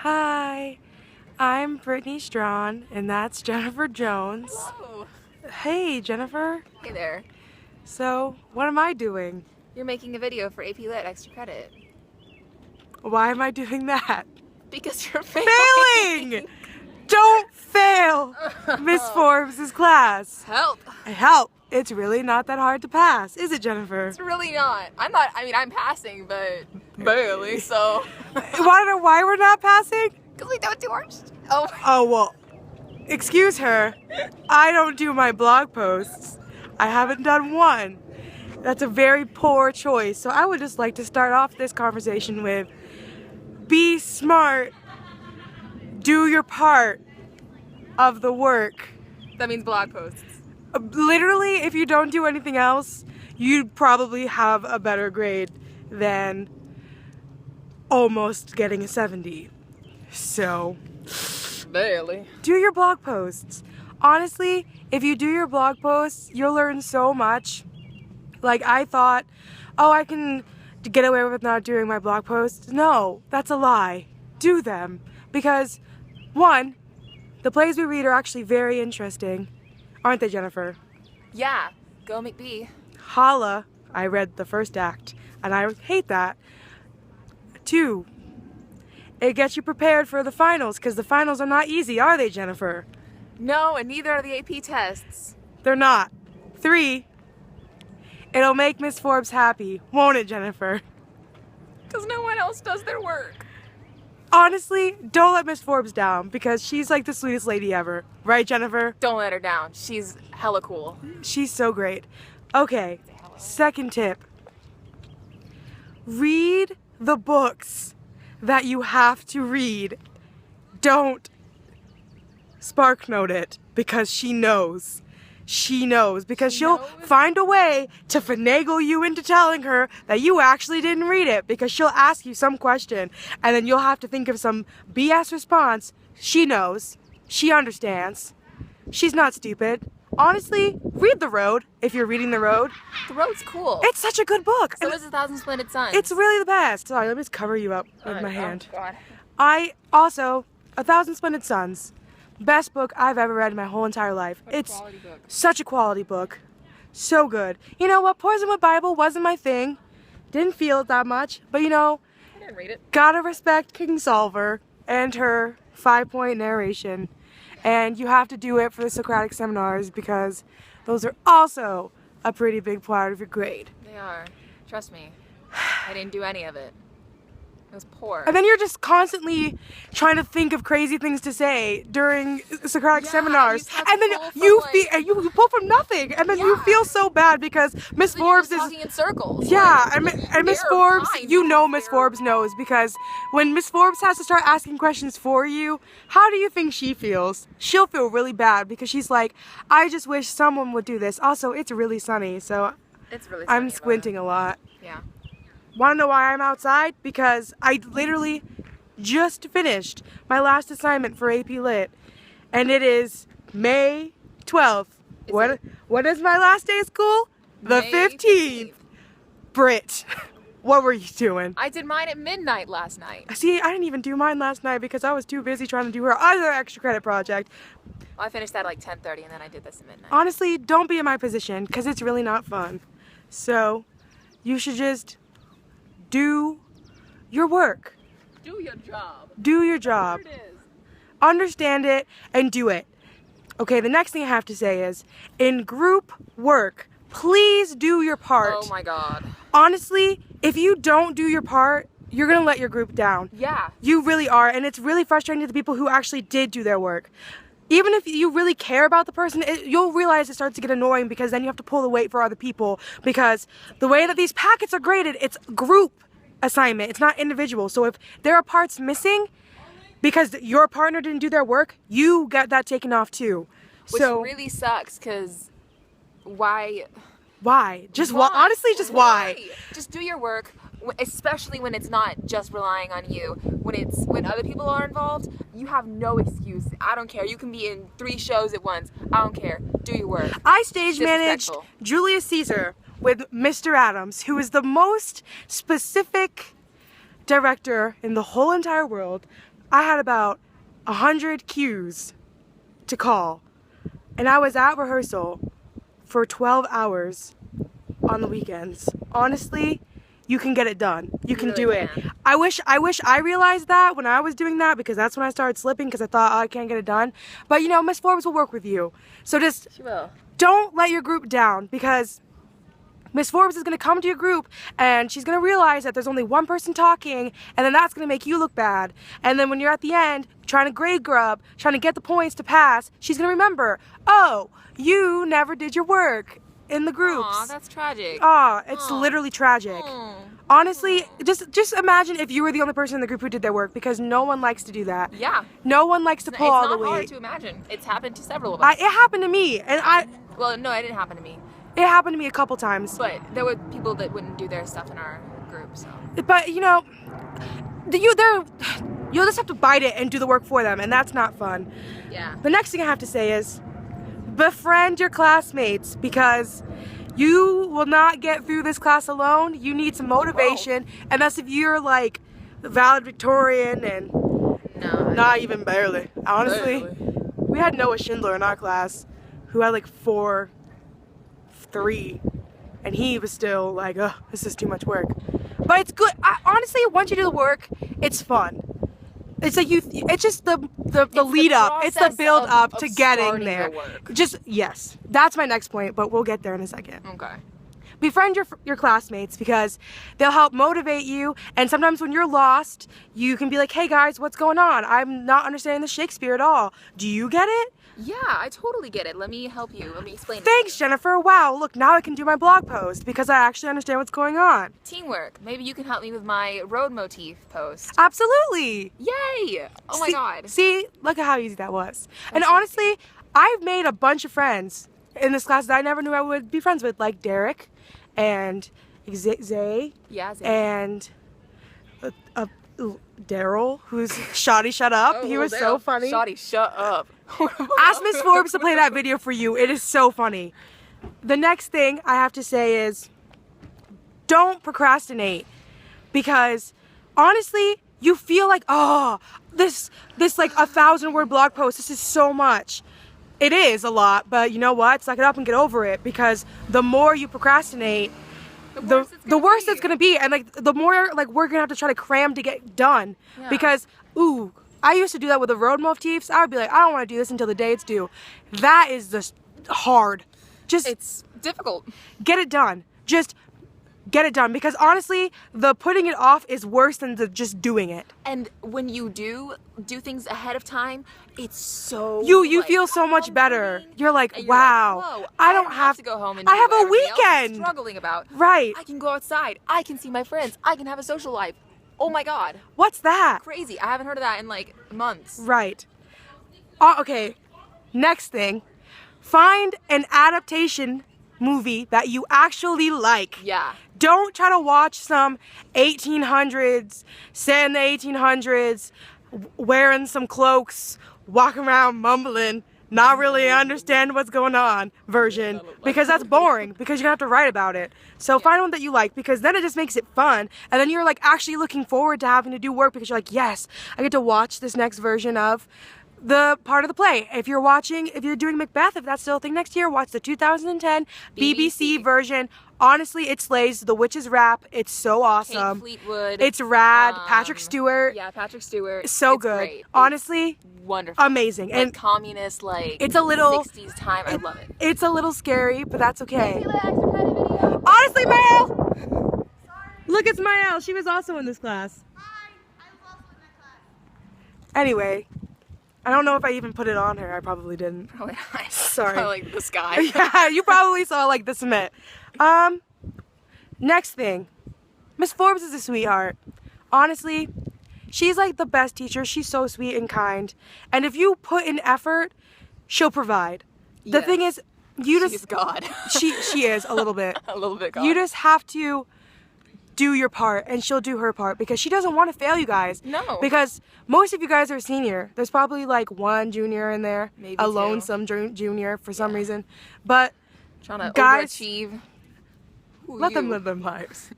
Hi, I'm Brittany Strawn, and that's Jennifer Jones. Hello. Hey, Jennifer. Hey there. So, what am I doing? You're making a video for AP Lit Extra Credit. Why am I doing that? Because you're failing! Failing! Don't fail! Miss Forbes' class. Help! Help! It's really not that hard to pass, is it, Jennifer? It's really not. I'm passing, but barely, so. Want to know why we're not passing? Because we don't do ours. Oh, well, excuse her. I don't do my blog posts. I haven't done one. That's a very poor choice. So I would just like to start off this conversation with, be smart, do your part of the work. That means blog posts. Literally, if you don't do anything else, you'd probably have a better grade than almost getting a 70. So, Barely. do your blog posts. Honestly, if you do your blog posts, you'll learn so much. Like, I thought, oh, I can get away with not doing my blog posts. No, that's a lie. Do them. Because, one, the plays we read are actually very interesting. Aren't they, Jennifer? Yeah. Go McBee. Holla, I read the first act, and I hate that. 2, it gets you prepared for the finals, because the finals are not easy, are they, Jennifer? No, and neither are the AP tests. They're not. 3, it'll make Miss Forbes happy, won't it, Jennifer? Because no one else does their work. Honestly, don't let Miss Forbes down, because she's like the sweetest lady ever. Right, Jennifer? Don't let her down. She's hella cool. She's so great. Okay, second tip. Read the books that you have to read. Don't spark note it, because she knows. She knows, because she'll find a way to finagle you into telling her that you actually didn't read it, because she'll ask you some question, and then you'll have to think of some BS response. She knows. She understands. She's not stupid. Honestly, read The Road if you're reading The Road. The Road's cool. It's such a good book. So is A Thousand Splendid Suns. It's really the best. Sorry, let me just cover you up with my hand. Oh, God. I also, A Thousand Splendid Suns. Best book I've ever read in my whole entire life. It's Quality book. such a quality book. So good. You know what? Poisonwood Bible wasn't my thing. Didn't feel it that much. But you know, I didn't read it. gotta respect King Solver and her 5-point narration. And you have to do it for the Socratic seminars, because those are also a pretty big part of your grade. They are. Trust me. I didn't do any of it. It was poor. And then you're just constantly trying to think of crazy things to say during Socratic seminars, and then you pull from nothing, and then you feel so bad because Miss Forbes is talking in circles. yeah, and Miss Forbes, you know Miss Forbes knows, because when Miss Forbes has to start asking questions for you, how do you think she feels? She'll feel really bad, because she's like, I just wish someone would do this. Also, it's really sunny, so It's really I'm squinting a lot. Yeah. Want to know why I'm outside? Because I literally just finished my last assignment for AP Lit, and it is May 12th. What is my last day of school? The May 15th. Britt, what were you doing? I did mine at midnight last night. See, I didn't even do mine last night because I was too busy trying to do her other extra credit project. Well, I finished at like 10:30, and then I did this at midnight. Honestly, don't be in my position, because it's really not fun. So, you should just do your work. Do your job. Do your job. There it is. Understand it and do it. Okay, the next thing I have to say is, in group work, please do your part. Oh my God. Honestly, if you don't do your part, you're gonna let your group down. Yeah. You really are, and it's really frustrating to the people who actually did do their work. Even if you really care about the person, you'll realize it starts to get annoying, because then you have to pull the weight for other people, because the way that these packets are graded, it's group assignment, it's not individual. So if there are parts missing because your partner didn't do their work, you got that taken off too. Which So really sucks, because why? Just why? Honestly, just why? Just do your work, especially when it's not just relying on you. When other people are involved, you have no excuse. I don't care. You can be in 3 shows at once. I don't care. Do your work. I stage managed Julius Caesar with Mr. Adams, who is the most specific director in the whole entire world. I had about 100 cues to call. And I was at rehearsal for 12 hours on the weekends. Honestly, you can get it done. You can do it. I wish I realized that when I was doing that, because that's when I started slipping, because I thought, oh, I can't get it done. But you know, Miss Forbes will work with you. So just She will. Don't let your group down, because Miss Forbes is going to come to your group and she's going to realize that there's only one person talking, and then that's going to make you look bad. And then when you're at the end trying to grade grub, trying to get the points to pass, she's going to remember, oh, you never did your work in the groups. Aw, that's tragic. Aw, it's literally tragic. Aw. Honestly, just imagine if you were the only person in the group who did their work, because no one likes to do that. Yeah. No one likes to pull all the It's not hard weight. to imagine. It's happened to several of us. It happened to me, and Well, no, it didn't happen to me. it happened to me a couple times. But there were people that wouldn't do their stuff in our group, so. But you know, you'll just have to bite it and do the work for them, and that's not fun. Yeah. The next thing I have to say is befriend your classmates, because you will not get through this class alone. You need some motivation, and that's if you're like valedictorian and No. not even barely. Honestly, Barely. we had Noah Schindler in our class who had like 4.3, and he was still like, oh, this is too much work. But it's good. Honestly, once you do the work, it's fun. It's like it's just the lead up. It's the build up to getting there. Yes, that's my next point, but we'll get there in a second. Okay. Befriend your classmates, because they'll help motivate you, and sometimes when you're lost, you can be like, hey guys, what's going on? I'm not understanding the Shakespeare at all. Do you get it? Yeah, I totally get it. Let me help you. Let me explain. Thanks, Jennifer. Wow, look, now I can do my blog post because I actually understand what's going on. Teamwork. Maybe you can help me with my road motif post. Absolutely. Yay! Oh my god. See, look at how easy that was. And honestly, I've made a bunch of friends in this class that I never knew I would be friends with, like Derek and Zay. Yeah, Zay. And Daryl, who's Shoddy Shut Up. Oh, he was Daryl. so funny. Shoddy, shut up. Ask Miss Forbes to play that video for you. It is so funny. The next thing I have to say is don't procrastinate, because honestly, you feel like, oh, this like 1,000-word blog post, this is so much. It is a lot, but you know what? Suck it up and get over it, because the more you procrastinate, the worse it's gonna be, and like the more like we're gonna have to try to cram to get done. Yeah. Because I used to do that with the road motifs. I would be like, I don't want to do this until the day it's due. That is just hard. It's difficult. Get it done. Just get it done, because honestly, the putting it off is worse than the just doing it. And when you do things ahead of time, it's so You like, feel so much better. comforting. You're like, And you're wow, like, whoa, I don't have to go home and I do have what a everybody else is weekend. struggling about. Right. I can go outside. I can see my friends. I can have a social life. Oh my god. What's that? Crazy. I haven't heard of that in like months. Right. Okay. Next thing, find an adaptation movie that you actually like. Yeah. Don't try to watch some 1800s, set in the 1800s, wearing some cloaks, walking around mumbling, not really understand what's going on version, because that's boring, because you're gonna have to write about it. So find one that you like, because then it just makes it fun, and then you're like actually looking forward to having to do work, because you're like, yes, I get to watch this next version of the part of the play. If you're doing Macbeth, if that's still a thing next year, watch the 2010 BBC version. Honestly, it slays. The Witch's Rap. It's so awesome. Kate Fleetwood. It's rad. Patrick Stewart. Yeah, Patrick Stewart. So it's good. Great. Honestly, it's wonderful. amazing. Like And communist, like it's a little 60s time. I love it. It's a little scary, but that's okay. Video. Honestly, Mael! Look, it's Mael. She was also in this class. Hi, I was also in that class. Anyway, I don't know if I even put it on her. I probably didn't. Probably not. Sorry. Probably like the sky. Yeah, you probably saw like the cement. Next thing, Miss Forbes is a sweetheart. Honestly, she's like the best teacher. She's so sweet and kind. And if you put in effort, she'll provide. The Yes. thing is, She's God. she is a little bit. A little bit God. You just have to do your part, and she'll do her part, because she doesn't want to fail you guys. No. Because most of you guys are senior. There's probably like one junior in there, Maybe a two. lonesome junior for some reason. But Trying to guys, overachieve. let them live their lives.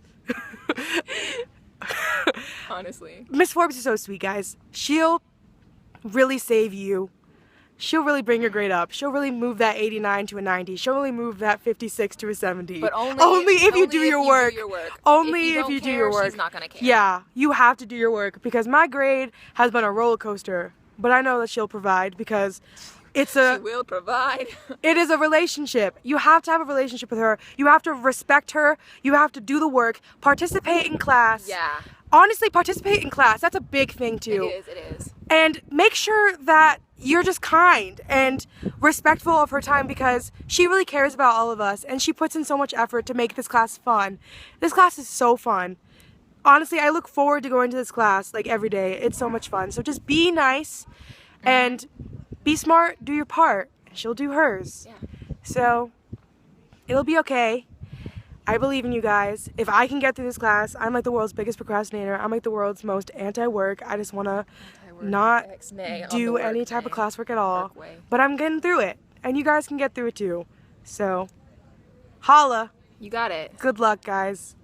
Honestly. Miss Forbes is so sweet, guys. She'll really save you. She'll really bring your grade up. She'll really move that 89 to a 90. She'll really move that 56 to a 70. But only if you do your work. Only if you do your work. She's not gonna care. Yeah, you have to do your work because my grade has been a roller coaster. But I know that she'll provide because She will provide. it is a relationship. You have to have a relationship with her. You have to respect her. You have to do the work. Participate in class. Yeah. Honestly, participate in class. That's a big thing too. It is. And make sure that you're just kind and respectful of her time because she really cares about all of us and she puts in so much effort to make this class fun. This class is so fun. Honestly, I look forward to going to this class like every day. It's so much fun. So just be nice and be smart, do your part. She'll do hers. Yeah. So it'll be okay. I believe in you guys. If I can get through this class, I'm like the world's biggest procrastinator. I'm like the world's most anti-work. I just want to not do any type of classwork at all. But I'm getting through it. And you guys can get through it too. So, holla. You got it. Good luck, guys.